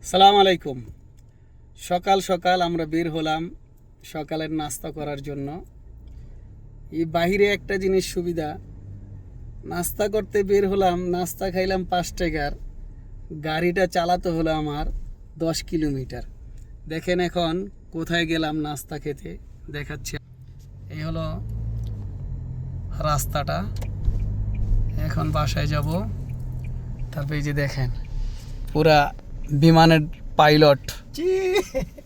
সালাম আলাইকুম। সকাল সকাল আমরা বের হলাম সকালের নাস্তা করার জন্য। এই বাহিরে একটা জিনিস সুবিধা, নাস্তা করতে বের হলাম, নাস্তা খাইলাম 5 টাকার, গাড়িটা চালাতে হলো আমার 10 কিলোমিটার। দেখেন এখন কোথায় গেলাম নাস্তা খেতে, দেখাচ্ছি। এই হলো রাস্তাটা, এখন বাসায় যাব। তারপরে এই যে দেখেন পুরা বিমানের পাইলট,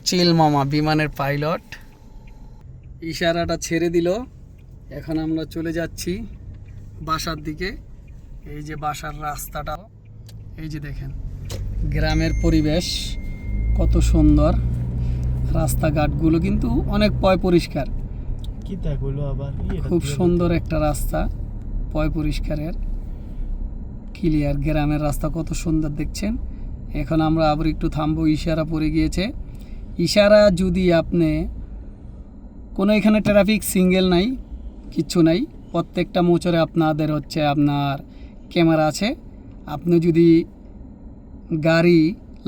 চিল মামা বিমানের পাইলট ইশারাটা ছেড়ে দিল। এখন আমরা চলে যাচ্ছি বাসার দিকে। এই যে বাসার রাস্তাটা, এই যে দেখেন গ্রামের পরিবেশ কত সুন্দর, রাস্তাঘাটগুলো কিন্তু অনেক পরিষ্কার, খুব সুন্দর একটা রাস্তা, পরিষ্কারের ক্লিয়ার। গ্রামের রাস্তা কত সুন্দর দেখছেন। এখন আমরা আবার একটু থামবো, ইশারা পড়ে গিয়েছে। ইশারা যদি আপনি কোনো, এখানে ট্রাফিক সিঙ্গেল নাই, কিচ্ছু নাই, প্রত্যেকটা মোচরে আপনাদের আপনার ক্যামেরা আছে। আপনি যদি গাড়ি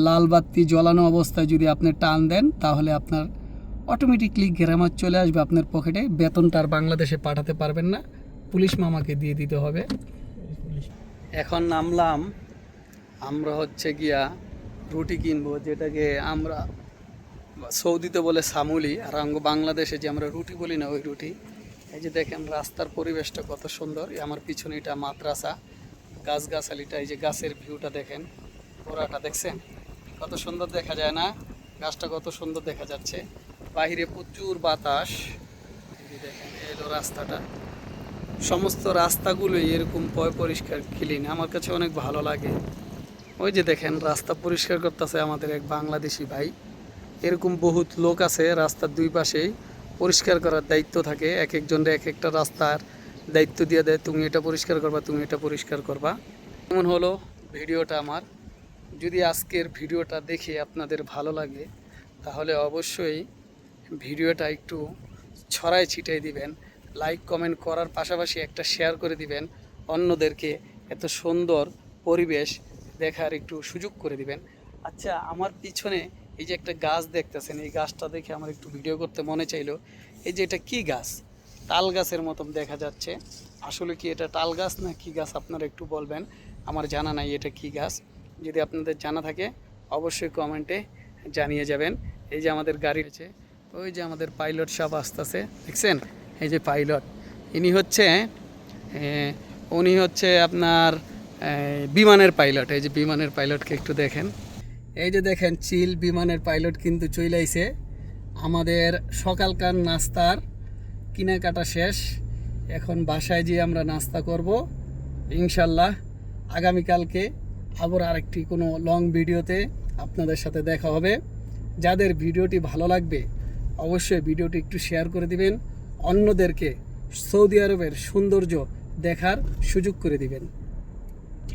লাল বাতি জ্বলানো অবস্থায় যদি আপনি টান দেন, তাহলে আপনার অটোমেটিকলি গ্রামার চলে আসবে আপনার পকেটে। বেতনটা আর বাংলাদেশে পাঠাতে পারবেন না, পুলিশ মামাকে দিয়ে দিতে হবে। এখন নামলাম, আমরা গিয়া রুটি কিনবো, যেটাকে আমরা সৌদিতে বলে সামুলি, আর বাংলাদেশে যে আমরা রুটি বলি না, ওই রুটি। এই যে দেখেন রাস্তার পরিবেশটা কত সুন্দর। আমার পিছনে এটা মাদ্রাসা, গাছগাছালিটা, এই যে গাছের ভিউটা দেখেন, ওরাটা দেখছেন কত সুন্দর দেখা যায় না? গাছটা কত সুন্দর দেখা যাচ্ছে, বাহিরে প্রচুর বাতাস। এই যে দেখেন এলো রাস্তাটা, সমস্ত রাস্তাগুলোই এরকম পরিষ্কার ক্লিন, আমার কাছে অনেক ভালো লাগে। ওই যে দেখেন রাস্তা পরিষ্কার করতেছে আমাদের এক বাংলাদেশি ভাই। এরকম বহুত লোক আছে রাস্তার দুই পাশেই, পরিষ্কার করার দায়িত্ব থাকে, এক একজনের এক একটা রাস্তার দায়িত্ব দিয়ে দেয়, তুমি এটা পরিষ্কার করবা, তুমি এটা পরিষ্কার করবা। এমন হলো ভিডিওটা আমার। যদি আজকের ভিডিওটা দেখে আপনাদের ভালো লাগে, তাহলে অবশ্যই ভিডিওটা একটু ছড়ায় ছিটাই দিবেন, লাইক কমেন্ট করার পাশাপাশি একটা শেয়ার করে দিবেন, অন্যদেরকে এত সুন্দর পরিবেশ দেখার একটু সুযোগ করে দিবেন। আচ্ছা, আমার পিছনে এই যে একটা গাছ দেখতেছেন, এই গাছটা দেখে আমার একটু ভিডিও করতে মনে চাইলো। এই যে এটা কি গাছ? তাল গাছের মতন দেখা যাচ্ছে। আসলে কি এটা তাল গাছ না কি গাছ আপনারা একটু বলবেন, আমার জানা নাই এটা কি গাছ। যদি আপনাদের জানা থাকে অবশ্যই কমেন্টে জানিয়ে যাবেন। এই যে আমাদের গাড়ি আছে, ওই যে আমাদের পাইলট সাহেব আসতেছে, দেখছেন? এই যে পাইলট, উনি হচ্ছে আপনার বিমানের পাইলট। এই যে বিমানের পাইলটকে একটু দেখেন, এই যে দেখেন চিল বিমানের পাইলট কিন্তু চলে আইছে। আমাদের সকালকার নাস্তার কেনাকাটা শেষ, এখন বাসায় যেয়ে আমরা নাস্তা করব ইনশাল্লাহ। আগামীকালকে আবার আরেকটি কোনো লং ভিডিওতে আপনাদের সাথে দেখা হবে। যাদের ভিডিওটি ভালো লাগবে অবশ্যই ভিডিওটি একটু শেয়ার করে দিবেন, অন্যদেরকে সৌদি আরবের সৌন্দর্য দেখার সুযোগ করে দিবেন।